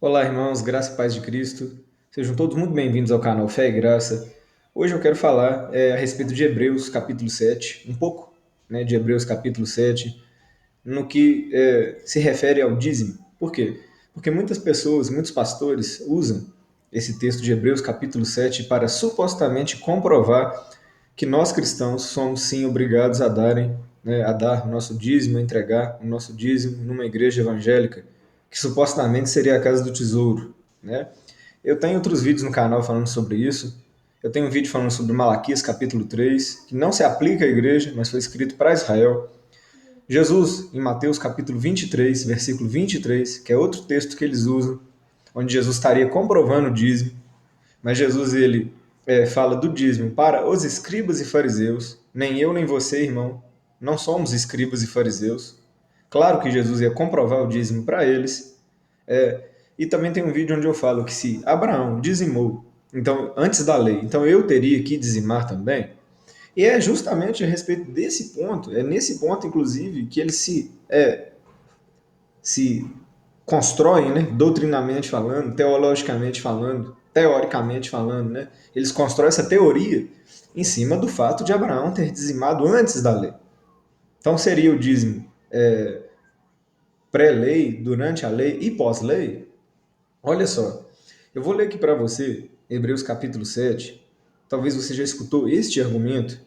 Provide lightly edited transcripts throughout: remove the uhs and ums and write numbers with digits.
Olá, irmãos, graça e paz de Cristo. Sejam todos muito bem-vindos ao canal Fé e Graça. Hoje eu quero falar a respeito de Hebreus capítulo 7, um pouco de Hebreus capítulo 7, no que se refere ao dízimo. Por quê? Porque muitas pessoas, muitos pastores usam esse texto de Hebreus capítulo 7 para supostamente comprovar que nós cristãos somos sim obrigados a a dar o nosso dízimo, a entregar o nosso dízimo numa igreja evangélica, que supostamente seria a casa do tesouro, né? Eu tenho outros vídeos no canal falando sobre isso. Eu tenho um vídeo falando sobre Malaquias capítulo 3, que não se aplica à igreja, mas foi escrito para Israel. Jesus, em Mateus capítulo 23, versículo 23, que é outro texto que eles usam, onde Jesus estaria comprovando o dízimo, mas Jesus ele fala do dízimo para os escribas e fariseus. Nem eu nem você, irmão, não somos escribas e fariseus. Claro que Jesus ia comprovar o dízimo para eles. E também tem um vídeo onde eu falo que se Abraão dizimou, então antes da lei, então eu teria que dizimar também. E é justamente a respeito desse ponto, é nesse ponto, inclusive, que eles se constroem, né, doutrinamente falando, teologicamente falando, teoricamente falando, né, eles constroem essa teoria em cima do fato de Abraão ter dizimado antes da lei. Então seria o dízimo pré-lei, durante a lei e pós-lei? Olha só, eu vou ler aqui para você, Hebreus capítulo 7. Talvez você já escutou este argumento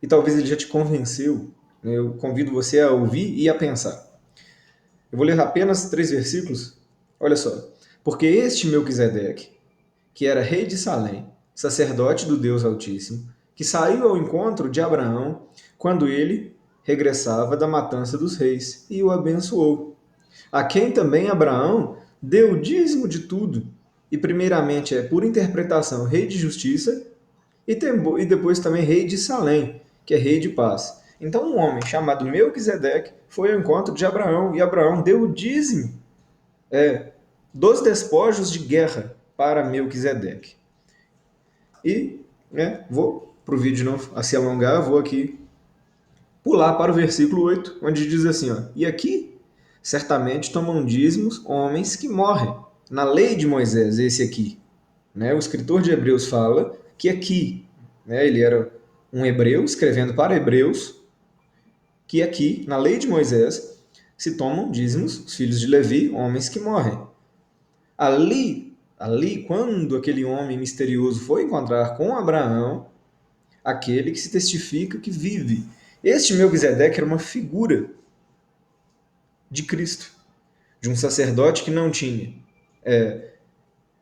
e talvez ele já te convenceu. Eu convido você a ouvir e a pensar. Eu vou ler apenas 3 versículos. Olha só. Porque este Melquisedeque, que era rei de Salém, sacerdote do Deus Altíssimo, que saiu ao encontro de Abraão quando ele regressava da matança dos reis e o abençoou. A quem também Abraão deu o dízimo de tudo, e primeiramente é por interpretação rei de justiça, e depois também rei de Salém, que é rei de paz. Então um homem chamado Melquisedeque foi ao encontro de Abraão, e Abraão deu o dízimo dos despojos de guerra para Melquisedeque. E vou para o vídeo não se alongar, vou aqui pular para o versículo 8, onde diz assim: ó, e aqui certamente tomam dízimos homens que morrem. Na lei de Moisés, esse aqui. Né? O escritor de Hebreus fala que aqui, ele era um hebreu escrevendo para hebreus, que aqui, na lei de Moisés, se tomam dízimos os filhos de Levi, homens que morrem. Ali, quando aquele homem misterioso foi encontrar com Abraão, aquele que se testifica que vive. Este Melquisedeque era uma figura de Cristo, de um sacerdote que não tinha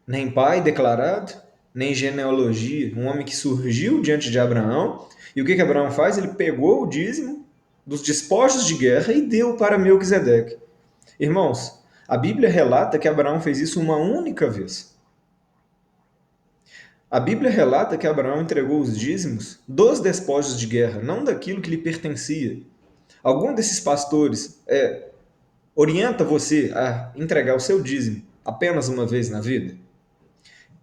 nem pai declarado, nem genealogia, um homem que surgiu diante de Abraão. E o que Abraão faz? Ele pegou o dízimo dos despojos de guerra e deu para Melquisedeque. Irmãos, a Bíblia relata que Abraão fez isso uma única vez. A Bíblia relata que Abraão entregou os dízimos dos despojos de guerra, não daquilo que lhe pertencia. Algum desses pastores orienta você a entregar o seu dízimo apenas uma vez na vida?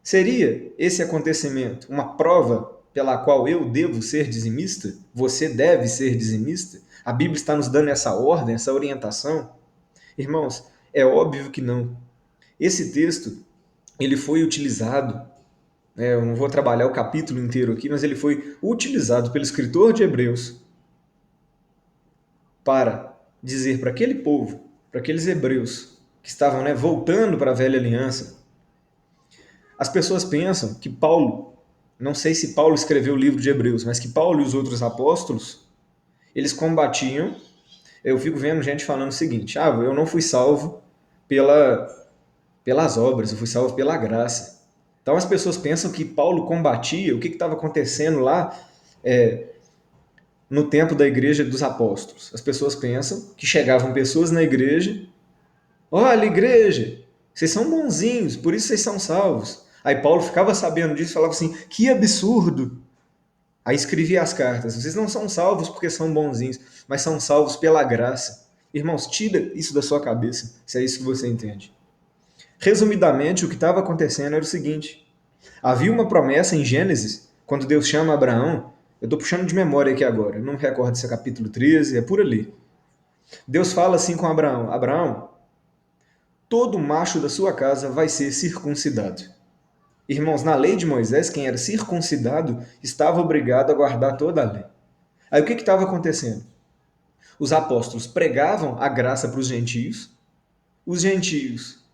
Seria esse acontecimento uma prova pela qual eu devo ser dizimista? Você deve ser dizimista? A Bíblia está nos dando essa ordem, essa orientação? Irmãos, é óbvio que não. Esse texto, ele foi utilizado, eu não vou trabalhar o capítulo inteiro aqui, mas ele foi utilizado pelo escritor de Hebreus para dizer para aquele povo, para aqueles hebreus que estavam voltando para a velha aliança. As pessoas pensam que Paulo, não sei se Paulo escreveu o livro de Hebreus, mas que Paulo e os outros apóstolos, eles combatiam. Eu fico vendo gente falando o seguinte: eu não fui salvo pelas obras, eu fui salvo pela graça. Então as pessoas pensam que Paulo combatia o que estava acontecendo lá no tempo da igreja dos apóstolos. As pessoas pensam que chegavam pessoas na igreja: olha, igreja, vocês são bonzinhos, por isso vocês são salvos. Aí Paulo ficava sabendo disso e falava assim: que absurdo! Aí escrevia as cartas: vocês não são salvos porque são bonzinhos, mas são salvos pela graça. Irmãos, tira isso da sua cabeça, se é isso que você entende. Resumidamente, o que estava acontecendo era o seguinte: havia uma promessa em Gênesis, quando Deus chama Abraão. Eu estou puxando de memória aqui agora, eu não me recordo se é capítulo 13, é por ali. Deus fala assim com Abraão: Abraão, todo macho da sua casa vai ser circuncidado. Irmãos, na lei de Moisés, quem era circuncidado estava obrigado a guardar toda a lei. Aí o que estava acontecendo? Os apóstolos pregavam a graça para os gentios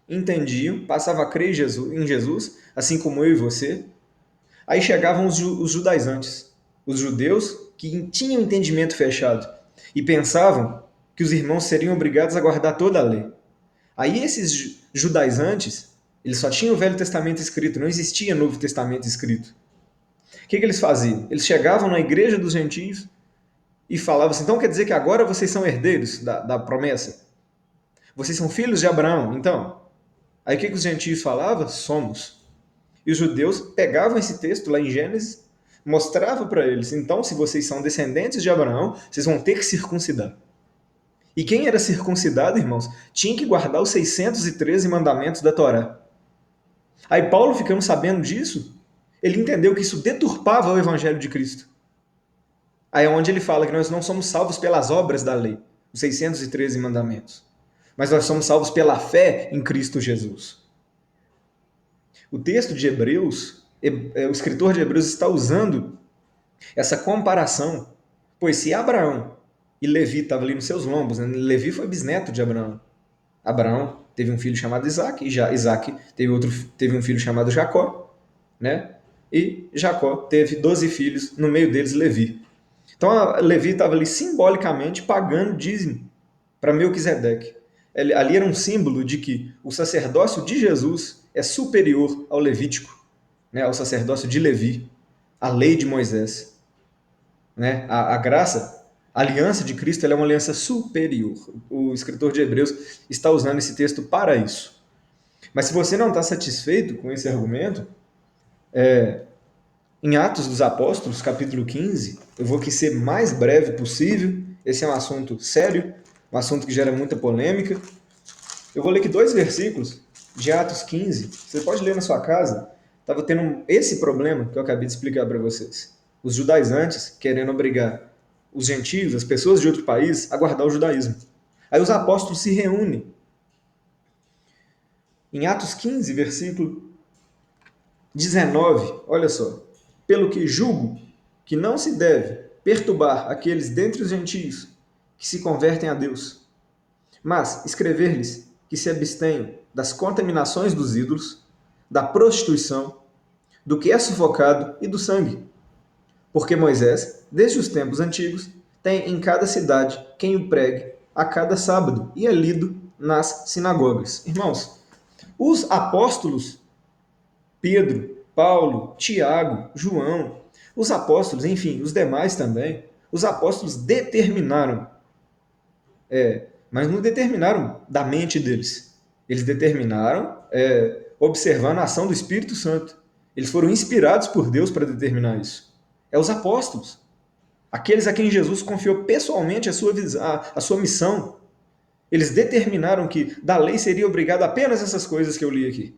entendiam, passavam a crer em Jesus, assim como eu e você. Aí chegavam os judaizantes, os judeus que tinham entendimento fechado e pensavam que os irmãos seriam obrigados a guardar toda a lei. Aí esses judaizantes, eles só tinham o Velho Testamento escrito, não existia Novo Testamento escrito. O que eles faziam? Eles chegavam na igreja dos gentios e falavam assim, então quer dizer que agora vocês são herdeiros da promessa? Vocês são filhos de Abraão, então? Aí o que os gentios falavam? Somos. E os judeus pegavam esse texto lá em Gênesis, mostravam para eles, então se vocês são descendentes de Abraão, vocês vão ter que circuncidar. E quem era circuncidado, irmãos, tinha que guardar os 613 mandamentos da Torá. Aí Paulo, ficando sabendo disso, ele entendeu que isso deturpava o evangelho de Cristo. Aí é onde ele fala que nós não somos salvos pelas obras da lei, os 613 mandamentos, mas nós somos salvos pela fé em Cristo Jesus. O texto de Hebreus, o escritor de Hebreus está usando essa comparação, pois se Abraão e Levi estavam ali nos seus lombos, né? Levi foi bisneto de Abraão. Abraão teve um filho chamado Isaac, e Isaac teve um filho chamado Jacó, né? E Jacó teve 12 filhos, no meio deles Levi. Então Levi estava ali simbolicamente pagando dízimo para Melquisedeque. Ali era um símbolo de que o sacerdócio de Jesus é superior ao levítico, né? Ao sacerdócio de Levi, à lei de Moisés. Né? A graça, a aliança de Cristo, ela é uma aliança superior. O escritor de Hebreus está usando esse texto para isso. Mas se você não está satisfeito com esse argumento, em Atos dos Apóstolos, capítulo 15, eu vou aqui ser mais breve possível. Esse é um assunto sério, um assunto que gera muita polêmica. Eu vou ler aqui 2 versículos de Atos 15. Você pode ler na sua casa. Estava tendo esse problema que eu acabei de explicar para vocês. Os judaizantes querendo obrigar os gentios, as pessoas de outro país, a guardar o judaísmo. Aí os apóstolos se reúnem. Em Atos 15, versículo 19, olha só. Pelo que julgo que não se deve perturbar aqueles dentre os gentios que se convertem a Deus, mas escrever-lhes que se abstenham das contaminações dos ídolos, da prostituição, do que é sufocado e do sangue. Porque Moisés, desde os tempos antigos, tem em cada cidade quem o pregue a cada sábado e é lido nas sinagogas. Irmãos, os apóstolos, Pedro, Paulo, Tiago, João, os apóstolos, enfim, os demais também, os apóstolos determinaram, mas não determinaram da mente deles. Eles determinaram observando a ação do Espírito Santo. Eles foram inspirados por Deus para determinar isso. É os apóstolos. Aqueles a quem Jesus confiou pessoalmente a sua missão. Eles determinaram que da lei seria obrigado apenas essas coisas que eu li aqui.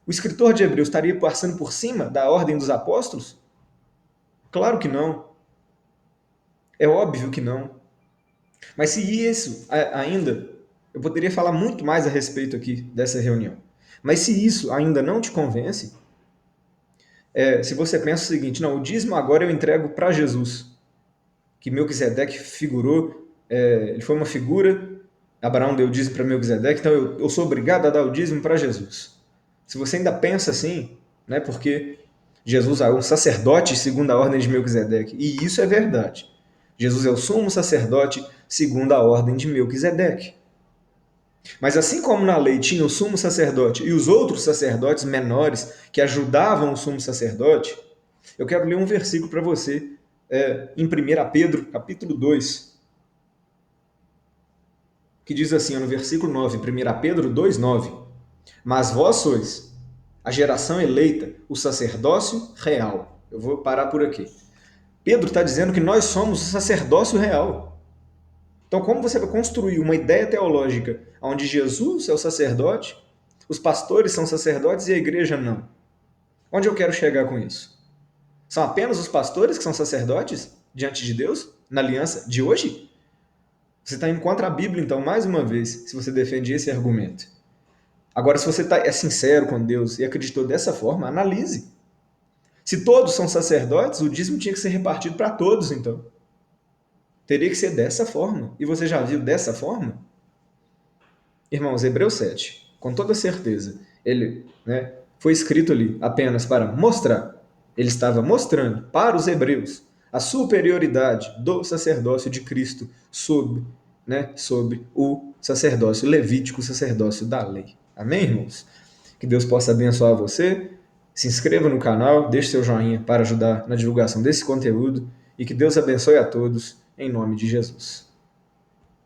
O escritor de Hebreus estaria passando por cima da ordem dos apóstolos? Claro que não. É óbvio que não. Mas se isso ainda, eu poderia falar muito mais a respeito aqui dessa reunião. Mas se isso ainda não te convence, se você pensa o seguinte, não, o dízimo agora eu entrego para Jesus, que Melquisedeque figurou, ele foi uma figura, Abraão deu o dízimo para Melquisedeque, então eu sou obrigado a dar o dízimo para Jesus. Se você ainda pensa assim, né, porque Jesus é um sacerdote segundo a ordem de Melquisedeque, e isso é verdade. Jesus é o sumo sacerdote segundo a ordem de Melquisedeque. Mas assim como na lei tinha o sumo sacerdote e os outros sacerdotes menores que ajudavam o sumo sacerdote, eu quero ler um versículo para você em 1 Pedro, capítulo 2, que diz assim, no versículo 9, 1 Pedro 2, 9: Mas vós sois a geração eleita, o sacerdócio real. Eu vou parar por aqui. Pedro está dizendo que nós somos o sacerdócio real. Então, como você vai construir uma ideia teológica onde Jesus é o sacerdote, os pastores são sacerdotes e a igreja não? Onde eu quero chegar com isso? São apenas os pastores que são sacerdotes diante de Deus, na aliança de hoje? Você está indo contra a Bíblia, então, mais uma vez, se você defende esse argumento. Agora, se você é sincero com Deus e acreditou dessa forma, analise. Se todos são sacerdotes, o dízimo tinha que ser repartido para todos, então. Teria que ser dessa forma. E você já viu dessa forma? Irmãos, Hebreus 7, com toda certeza, ele foi escrito ali apenas para mostrar. Ele estava mostrando para os hebreus a superioridade do sacerdócio de Cristo sobre o sacerdócio levítico, o sacerdócio da lei. Amém, irmãos? Que Deus possa abençoar você. Se inscreva no canal, deixe seu joinha para ajudar na divulgação desse conteúdo e que Deus abençoe a todos, em nome de Jesus.